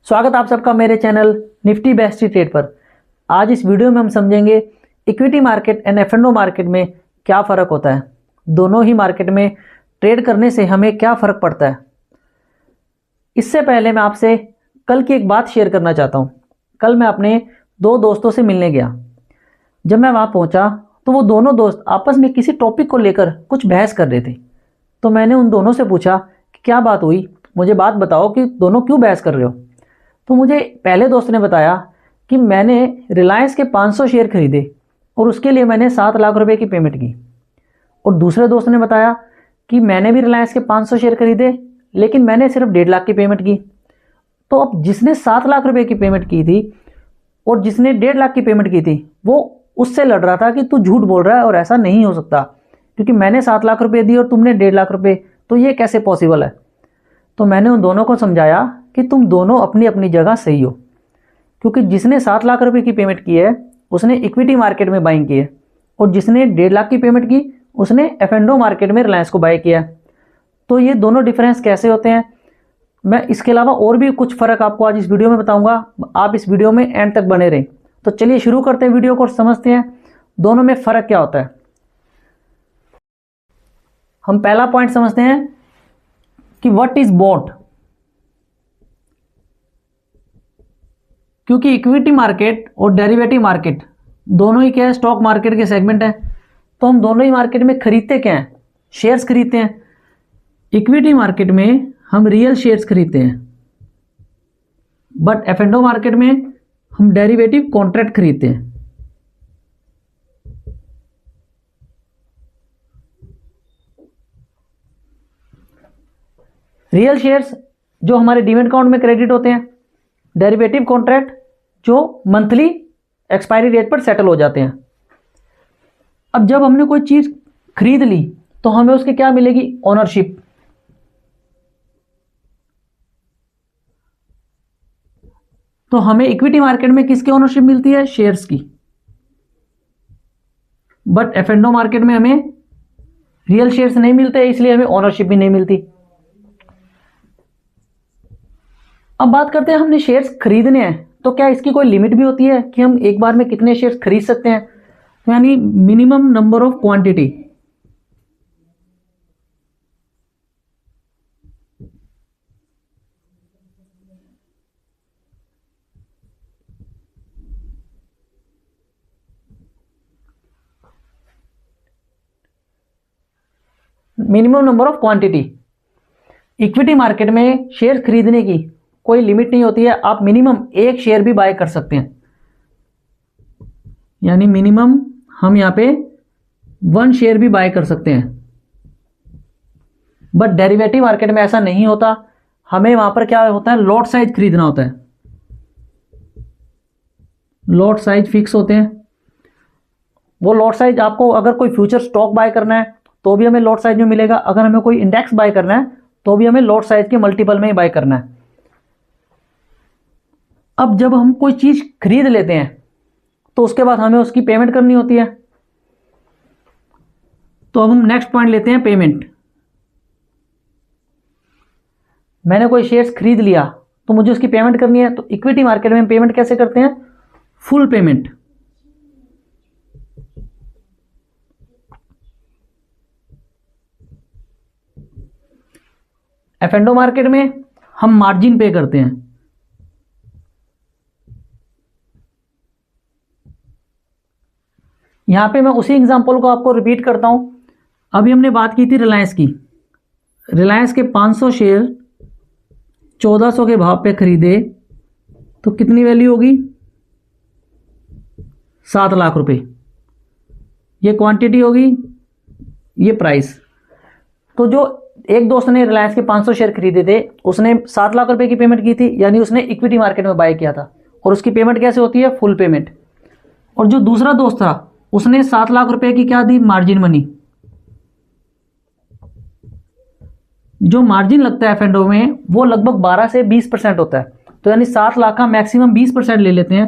स्वागत आप सबका मेरे चैनल निफ्टी बेस्ट ट्रेड पर। आज इस वीडियो में हम समझेंगे equity market and F&O market में क्या फ़र्क होता है। दोनों ही मार्केट में ट्रेड करने से हमें क्या फ़र्क पड़ता है। इससे पहले मैं आपसे कल की एक बात शेयर करना चाहता हूँ। कल मैं अपने दो दोस्तों से मिलने गया। जब मैं वहाँ पहुँचा तो वो दोनों दोस्त आपस में किसी टॉपिक को लेकर कुछ बहस कर रहे थे। तो मैंने उन दोनों से पूछा कि क्या बात हुई, मुझे बात बताओ कि दोनों क्यों बहस कर रहे हो। तो मुझे पहले दोस्त ने बताया कि मैंने रिलायंस के 500 शेयर खरीदे और उसके लिए मैंने 7 लाख रुपए की पेमेंट की। और दूसरे दोस्त ने बताया कि मैंने भी रिलायंस के 500 शेयर खरीदे लेकिन मैंने सिर्फ 1.5 लाख की पेमेंट की। तो अब जिसने 7 लाख रुपए की पेमेंट की थी और जिसने 1.5 लाख की पेमेंट की थी वो उससे लड़ रहा था कि तू झूठ बोल रहा है और ऐसा नहीं हो सकता, क्योंकि मैंने 7 लाख रुपए दी और तुमने 1.5 लाख रुपए, तो ये कैसे पॉसिबल है। तो मैंने उन दोनों को समझाया कि तुम दोनों अपनी अपनी जगह सही हो, क्योंकि जिसने 7 लाख रुपए की पेमेंट की है उसने इक्विटी मार्केट में बाइंग की है और जिसने 1.5 लाख की पेमेंट की उसने एफ&ओ मार्केट में रिलायंस को बाय किया। तो ये दोनों डिफरेंस कैसे होते हैं, मैं इसके अलावा और भी कुछ फ़र्क आपको आज इस वीडियो में बताऊंगा। आप इस वीडियो में एंड तक बने रहें। तो चलिए शुरू करते हैं वीडियो को और समझते हैं दोनों में फ़र्क क्या होता है। हम पहला पॉइंट समझते हैं कि व्हाट इज बॉट। क्योंकि इक्विटी मार्केट और डेरिवेटिव मार्केट दोनों ही क्या है, स्टॉक मार्केट के सेगमेंट है। तो हम दोनों ही मार्केट में खरीदते क्या हैं, शेयर्स खरीदते हैं। इक्विटी मार्केट में हम रियल शेयर्स खरीदते हैं, बट एफ&ओ मार्केट में हम डेरिवेटिव कॉन्ट्रैक्ट खरीदते हैं। रियल शेयर्स जो हमारे डीमैट अकाउंट में क्रेडिट होते हैं, डेरिवेटिव कॉन्ट्रैक्ट जो मंथली एक्सपायरी डेट पर सेटल हो जाते हैं। अब जब हमने कोई चीज़ खरीद ली तो हमें उसके क्या मिलेगी, ओनरशिप। तो हमें इक्विटी मार्केट में किसकी ओनरशिप मिलती है, शेयर्स की। बट एफ&ओ मार्केट में हमें रियल शेयर्स नहीं मिलते, इसलिए हमें ओनरशिप भी नहीं मिलती। अब बात करते हैं, हमने शेयर्स खरीदने हैं तो क्या इसकी कोई लिमिट भी होती है कि हम एक बार में कितने शेयर्स खरीद सकते हैं, यानी minimum number of quantity. Minimum number of quantity. Equity market में शेयर खरीदने की कोई लिमिट नहीं होती है, आप मिनिमम एक शेयर भी बाय कर सकते हैं, यानी मिनिमम हम यहां पे 1 शेयर भी बाय कर सकते हैं। बट डेरिवेटिव मार्केट में ऐसा नहीं होता, हमें वहां पर क्या होता है, लॉट साइज खरीदना होता है। लॉट साइज फिक्स होते हैं। वो लॉट साइज आपको अगर कोई फ्यूचर स्टॉक बाय करना है तो भी हमें लॉट साइज में मिलेगा, अगर हमें कोई इंडेक्स बाय करना है तो भी हमें लॉट साइज के मल्टीपल में ही बाय करना है। अब जब हम कोई चीज खरीद लेते हैं तो उसके बाद हमें उसकी पेमेंट करनी होती है। तो अब हम नेक्स्ट पॉइंट लेते हैं, पेमेंट। मैंने कोई शेयर्स खरीद लिया तो मुझे उसकी पेमेंट करनी है। तो इक्विटी मार्केट में पेमेंट कैसे करते हैं, फुल पेमेंट। एफ&ओ मार्केट में हम मार्जिन पे करते हैं। यहां पे मैं उसी एग्जांपल को आपको रिपीट करता हूं। अभी हमने बात की थी रिलायंस की। रिलायंस के 500 शेयर 1400 के भाव पे खरीदे तो कितनी वैल्यू होगी, 7 लाख रुपए। ये क्वांटिटी होगी, ये प्राइस। तो जो एक दोस्त ने रिलायंस के 500 शेयर खरीदे थे उसने 7 लाख रुपए की पेमेंट की थी, यानी उसने इक्विटी मार्केट में बाय किया था। और उसकी पेमेंट कैसे होती है, फुल पेमेंट। और जो दूसरा दोस्त था उसने 7 लाख रुपए की क्या दी, मार्जिन मनी। जो मार्जिन लगता है एफ&ओ में वो लगभग 12 से 20% होता है। तो यानी 7 लाख का मैक्सिमम 20% ले लेते हैं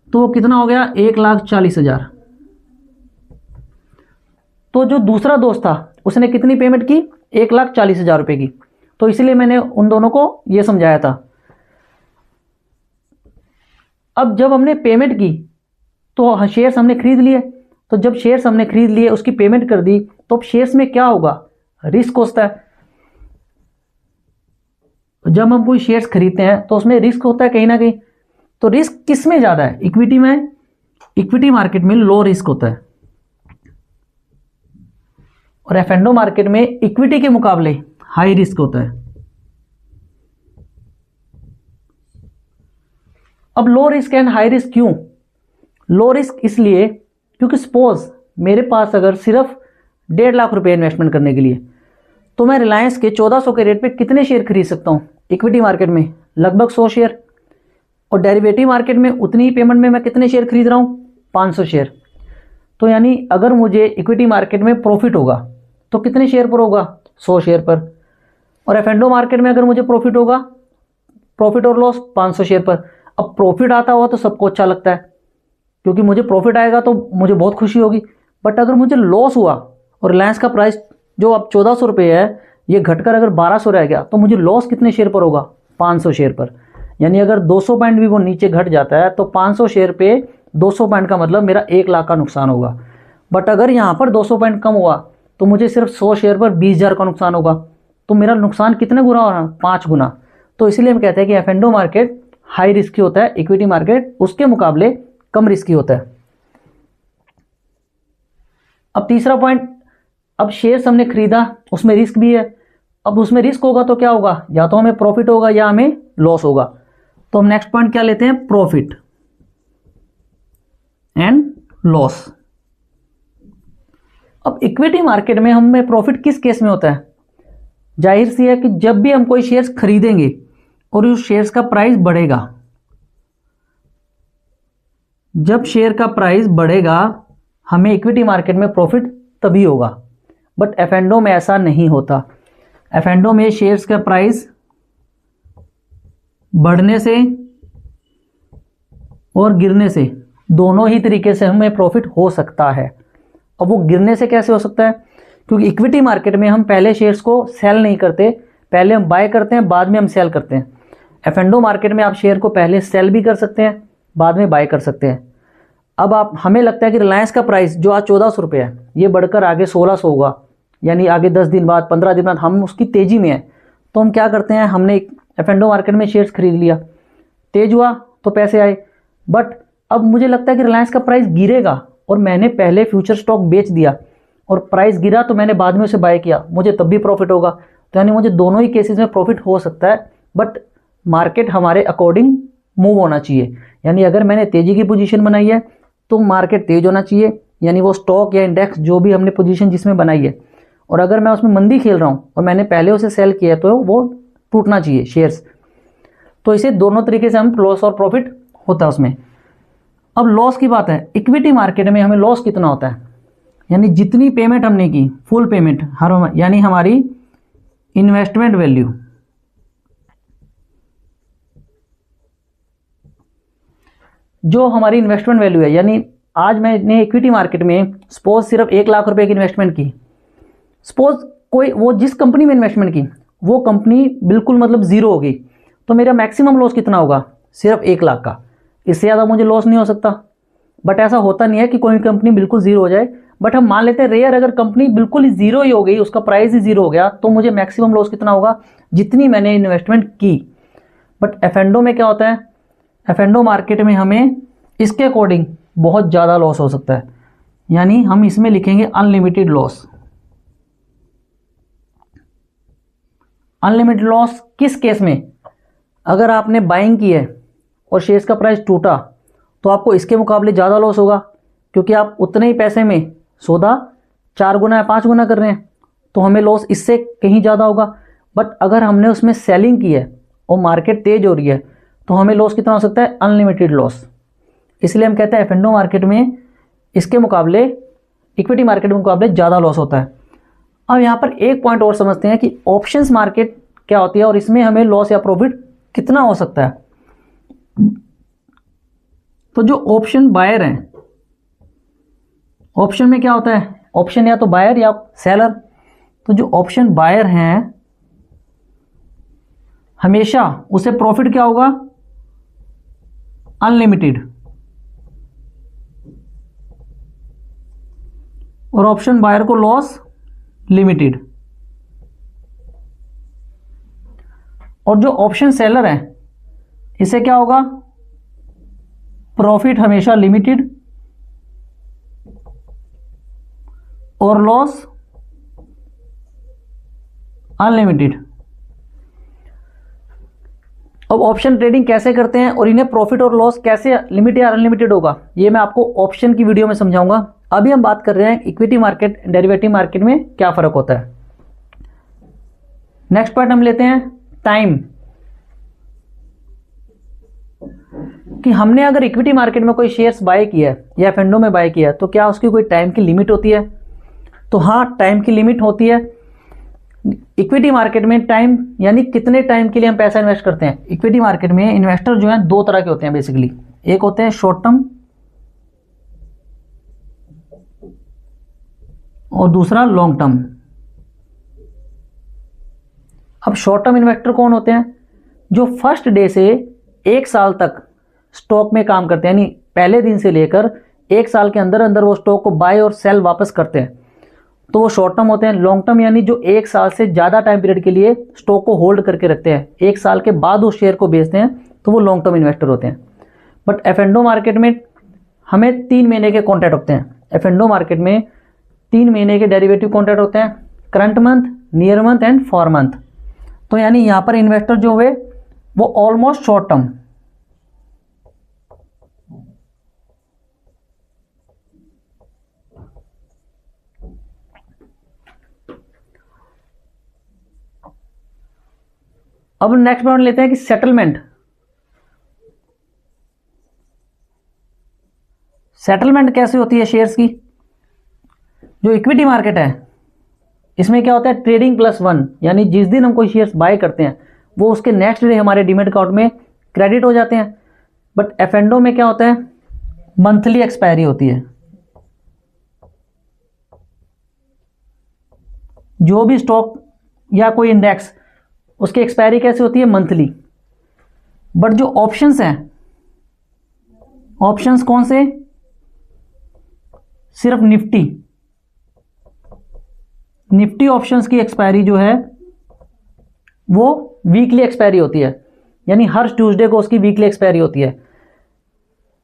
तो वो कितना हो गया, 1,40,000। तो जो दूसरा दोस्त था उसने कितनी पेमेंट की, 1,40,000 रुपए की। तो इसलिए मैंने उन दोनों को ये समझाया था। अब जब हमने पेमेंट की तो शेयर्स हमने खरीद लिए, तो जब शेयर्स हमने खरीद लिए उसकी पेमेंट कर दी, तो अब शेयर्स में क्या होगा, रिस्क होता है। जब हम कोई शेयर्स खरीदते हैं तो उसमें रिस्क होता है कहीं ना कहीं। तो रिस्क किस में ज़्यादा है, इक्विटी में। इक्विटी मार्केट में लो रिस्क होता है और एफ&ओ मार्केट में इक्विटी के मुकाबले हाई रिस्क होता है। अब low risk and high risk क्यों? लो रिस्क इसलिए क्योंकि सपोज मेरे पास अगर सिर्फ 1.5 लाख रुपए इन्वेस्टमेंट करने के लिए, तो मैं रिलायंस के 1400 के रेट पे कितने शेयर खरीद सकता हूँ इक्विटी मार्केट में? लगभग 100 शेयर। और डेरिवेटिव मार्केट में उतनी ही पेमेंट में मैं कितने शेयर खरीद रहा हूँ? 500 शेयर। तो यानी अगर मुझे इक्विटी मार्केट में प्रॉफिट होगा तो कितने शेयर पर होगा? 100 शेयर पर। और एफ&ओ मार्केट में अगर मुझे प्रॉफिट होगा, प्रॉफिट और लॉस 500 शेयर पर। अब प्रॉफिट आता हुआ तो सबको अच्छा लगता है, क्योंकि मुझे प्रॉफिट आएगा तो मुझे बहुत खुशी होगी। बट अगर मुझे लॉस हुआ और रिलायंस का प्राइस जो अब 1400 रुपये है, ये घटकर अगर 1200 रह गया, तो मुझे लॉस कितने शेयर पर होगा? 500 शेयर पर। यानी अगर 200 पॉइंट भी वो नीचे घट जाता है तो 500 शेयर पे 200 पॉइंट का मतलब मेरा 1 लाख का नुकसान होगा। बट अगर यहाँ पर 200 पॉइंट कम हुआ तो मुझे सिर्फ 100 शेयर पर 20,000 का नुकसान होगा। तो मेरा नुकसान कितने गुना हो रहा है? 5 गुना। तो इसीलिए हम कहते हैं कि एफ&ओ मार्केट हाई रिस्की होता है, इक्विटी मार्केट उसके मुकाबले कम रिस्की होता है। अब तीसरा पॉइंट, अब शेयर्स हमने खरीदा, उसमें रिस्क भी है। अब उसमें रिस्क होगा तो क्या होगा? या तो हमें प्रॉफिट होगा या हमें लॉस होगा। तो हम नेक्स्ट पॉइंट क्या लेते हैं? Profit and loss. अब इक्विटी मार्केट में हमें प्रॉफिट किस केस में होता है? जाहिर सी है कि जब भी हम कोई शेयर्स खरीदेंगे और उस शेयर्स का प्राइस बढ़ेगा, जब शेयर का प्राइस बढ़ेगा हमें इक्विटी मार्केट में प्रॉफिट तभी होगा। बट एफ&ओ में ऐसा नहीं होता। एफ&ओ में शेयर्स का प्राइस बढ़ने से और गिरने से, दोनों ही तरीके से हमें प्रॉफिट हो सकता है। अब वो गिरने से कैसे हो सकता है? क्योंकि इक्विटी मार्केट में हम पहले शेयर्स को सेल नहीं करते, पहले हम बाय करते हैं, बाद में हम सेल करते हैं। एफ&ओ मार्केट में आप शेयर को पहले सेल भी कर सकते हैं, बाद में बाय कर सकते हैं। अब हमें लगता है कि रिलायंस का प्राइस जो आज 1400 रुपये है, ये बढ़कर आगे 1600 होगा, यानी आगे 10 दिन बाद, 15 दिन बाद हम उसकी तेज़ी में हैं। तो हम क्या करते हैं, हमने एफ&ओ मार्केट में शेयर्स खरीद लिया, तेज हुआ तो पैसे आए। बट अब मुझे लगता है कि रिलायंस का प्राइस गिरेगा और मैंने पहले फ्यूचर स्टॉक बेच दिया और प्राइस गिरा तो मैंने बाद में उसे बाय किया, मुझे तब भी प्रॉफिट होगा। तो यानी मुझे दोनों ही केसेस में प्रॉफिट हो सकता है। बट मार्केट हमारे अकॉर्डिंग मूव होना चाहिए। यानी अगर मैंने तेज़ी की पोजीशन बनाई है तो मार्केट तेज होना चाहिए, यानी वो स्टॉक या इंडेक्स जो भी हमने पोजीशन जिसमें बनाई है। और अगर मैं उसमें मंदी खेल रहा हूँ और मैंने पहले उसे सेल किया तो वो टूटना चाहिए शेयर्स। तो इसे दोनों तरीके से हम लॉस और प्रॉफिट होता है उसमें। अब लॉस की बात है, इक्विटी मार्केट में हमें लॉस कितना होता है? यानी जितनी पेमेंट हमने की, फुल पेमेंट यानी हमारी इन्वेस्टमेंट वैल्यू, जो हमारी इन्वेस्टमेंट वैल्यू है, यानी आज मैंने इक्विटी मार्केट में सपोज सिर्फ 1 लाख रुपए की इन्वेस्टमेंट की। सपोज कोई वो जिस कंपनी में इन्वेस्टमेंट की वो कंपनी बिल्कुल मतलब जीरो हो गई, तो मेरा मैक्सिमम लॉस कितना होगा? सिर्फ 1 लाख का। इससे ज़्यादा मुझे लॉस नहीं हो सकता। बट ऐसा होता नहीं है कि कोई कंपनी बिल्कुल जीरो हो जाए। बट हम मान लेते हैं रेयर, अगर कंपनी बिल्कुल ही जीरो ही हो गई, उसका प्राइस ही जीरो हो गया, तो मुझे मैक्सिमम लॉस कितना होगा? जितनी मैंने इन्वेस्टमेंट की। बट एफ&ओ में क्या होता है? एफ&ओ मार्केट में हमें इसके अकॉर्डिंग बहुत ज़्यादा लॉस हो सकता है, यानी हम इसमें लिखेंगे अनलिमिटेड लॉस। अनलिमिटेड लॉस किस केस में? अगर आपने बाइंग की है और शेयर्स का प्राइस टूटा तो आपको इसके मुकाबले ज़्यादा लॉस होगा, क्योंकि आप उतने ही पैसे में सौदा 4 गुना या 5 गुना कर रहे हैं, तो हमें लॉस इससे कहीं ज़्यादा होगा। बट अगर हमने उसमें सेलिंग की है और मार्केट तेज हो रही है तो हमें लॉस कितना हो सकता है? Unlimited loss. इसलिए हम कहते हैं एफ&ओ मार्केट में इसके मुकाबले, इक्विटी मार्केट के मुकाबले ज़्यादा लॉस होता है। अब यहाँ पर एक पॉइंट और समझते हैं कि ऑप्शंस मार्केट क्या होती है और इसमें हमें लॉस या प्रॉफिट कितना हो सकता है। तो जो ऑप्शन बायर हैं, ऑप्शन में क्या होता है? ऑप्शन या तो बायर या सेलर। तो जो ऑप्शन बायर हैं हमेशा उसे प्रॉफिट क्या होगा? अनलिमिटेड, और ऑप्शन बायर को लॉस लिमिटेड। और जो ऑप्शन सेलर है इसे क्या होगा, प्रॉफिट हमेशा लिमिटेड और लॉस अनलिमिटेड। अब ऑप्शन ट्रेडिंग कैसे करते हैं और इन्हें प्रॉफिट और लॉस कैसे लिमिटेड या अनलिमिटेड होगा, ये मैं आपको ऑप्शन की वीडियो में समझाऊंगा। अभी हम बात कर रहे हैं इक्विटी मार्केट डेरिवेटिव मार्केट में क्या फर्क होता है। नेक्स्ट पॉइंट हम लेते हैं टाइम, कि हमने अगर इक्विटी मार्केट में कोई शेयर्स बाय किया है या एफ&ओ में बाय किया है तो क्या उसकी कोई टाइम की लिमिट होती है। तो हाँ, टाइम की लिमिट होती है। इक्विटी मार्केट में टाइम यानी कितने टाइम के लिए हम पैसा इन्वेस्ट करते हैं। इक्विटी मार्केट में इन्वेस्टर जो है दो तरह के होते हैं बेसिकली, एक होते हैं शॉर्ट टर्म और दूसरा लॉन्ग टर्म। अब शॉर्ट टर्म इन्वेस्टर कौन होते हैं, जो फर्स्ट डे से एक साल तक स्टॉक में काम करते हैं, यानी पहले दिन से लेकर एक साल के अंदर अंदर वो स्टॉक को बाय और सेल वापस करते हैं, तो वो शॉर्ट टर्म होते हैं। लॉन्ग टर्म यानी जो एक साल से ज़्यादा टाइम पीरियड के लिए स्टॉक को होल्ड करके रखते हैं, एक साल के बाद उस शेयर को बेचते हैं, तो वो लॉन्ग टर्म इन्वेस्टर होते हैं। बट एफ&ओ मार्केट में हमें 3 महीने के कॉन्ट्रैक्ट होते हैं। एफ&ओ मार्केट में 3 महीने के डेरिवेटिव कॉन्ट्रैक्ट होते हैं, current month, near month and for month. तो यानी यहाँ पर इन्वेस्टर जो हुए वो ऑलमोस्ट शॉर्ट टर्म। अब नेक्स्ट पॉइंट लेते हैं कि सेटलमेंट। सेटलमेंट कैसे होती है शेयर्स की। जो इक्विटी मार्केट है इसमें क्या होता है, ट्रेडिंग +1, यानी जिस दिन हम कोई शेयर्स बाय करते हैं वो उसके नेक्स्ट डे हमारे डीमैट अकाउंट में क्रेडिट हो जाते हैं। बट एफ&ओ में क्या होता है, मंथली एक्सपायरी होती है। जो भी स्टॉक या कोई इंडेक्स, उसकी एक्सपायरी कैसे होती है, मंथली। बट जो ऑप्शंस हैं, ऑप्शंस कौन से, सिर्फ निफ्टी ऑप्शंस की एक्सपायरी जो है वो वीकली एक्सपायरी होती है, यानी हर ट्यूसडे को उसकी वीकली एक्सपायरी होती है।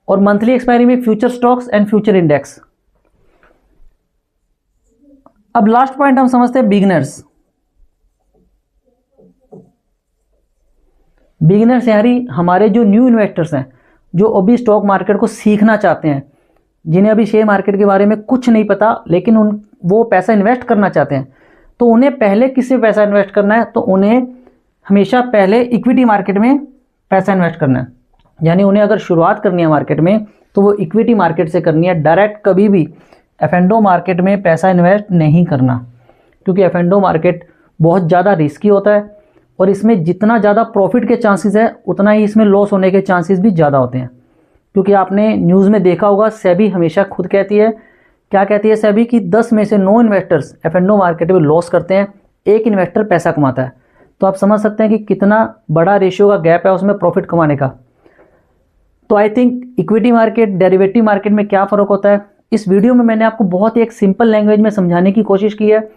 और मंथली एक्सपायरी में future stocks and future index. अब लास्ट पॉइंट हम समझते हैं बिगिनर्स। बिगिनर्स यानी हमारे जो न्यू इन्वेस्टर्स हैं, जो अभी स्टॉक मार्केट को सीखना चाहते हैं, जिन्हें अभी शेयर मार्केट के बारे में कुछ नहीं पता लेकिन वो पैसा इन्वेस्ट करना चाहते हैं। तो उन्हें पहले किससे पैसा इन्वेस्ट करना है, तो उन्हें हमेशा पहले इक्विटी मार्केट में पैसा इन्वेस्ट करना है। यानी उन्हें अगर शुरुआत करनी है मार्केट में तो वो इक्विटी मार्केट से करनी है। डायरेक्ट कभी भी एफ&ओ मार्केट में पैसा इन्वेस्ट नहीं करना, क्योंकि एफ&ओ मार्केट बहुत ज़्यादा रिस्की होता है और इसमें जितना ज़्यादा प्रॉफिट के चांसेस है उतना ही इसमें लॉस होने के चांसेस भी ज़्यादा होते हैं। क्योंकि आपने न्यूज़ में देखा होगा, सेबी हमेशा खुद कहती है, क्या कहती है सेबी, कि 10 में से 9 इन्वेस्टर्स एफ&ओ मार्केट में लॉस करते हैं, एक इन्वेस्टर पैसा कमाता है। तो आप समझ सकते हैं कि कितना बड़ा रेशियो का गैप है उसमें प्रॉफिट कमाने का। तो I think equity market derivative market में क्या फ़र्क होता है, इस वीडियो में मैंने आपको बहुत ही एक सिंपल लैंग्वेज में समझाने की कोशिश की है।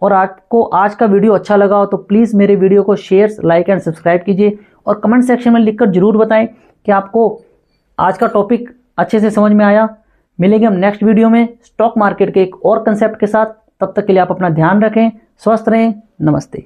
और आपको आज का वीडियो अच्छा लगा हो तो प्लीज़ मेरे वीडियो को शेयर, लाइक एंड सब्सक्राइब कीजिए और कमेंट सेक्शन में लिखकर ज़रूर बताएं कि आपको आज का टॉपिक अच्छे से समझ में आया। मिलेंगे हम नेक्स्ट वीडियो में स्टॉक मार्केट के एक और कंसेप्ट के साथ। तब तक के लिए आप अपना ध्यान रखें, स्वस्थ रहें, नमस्ते।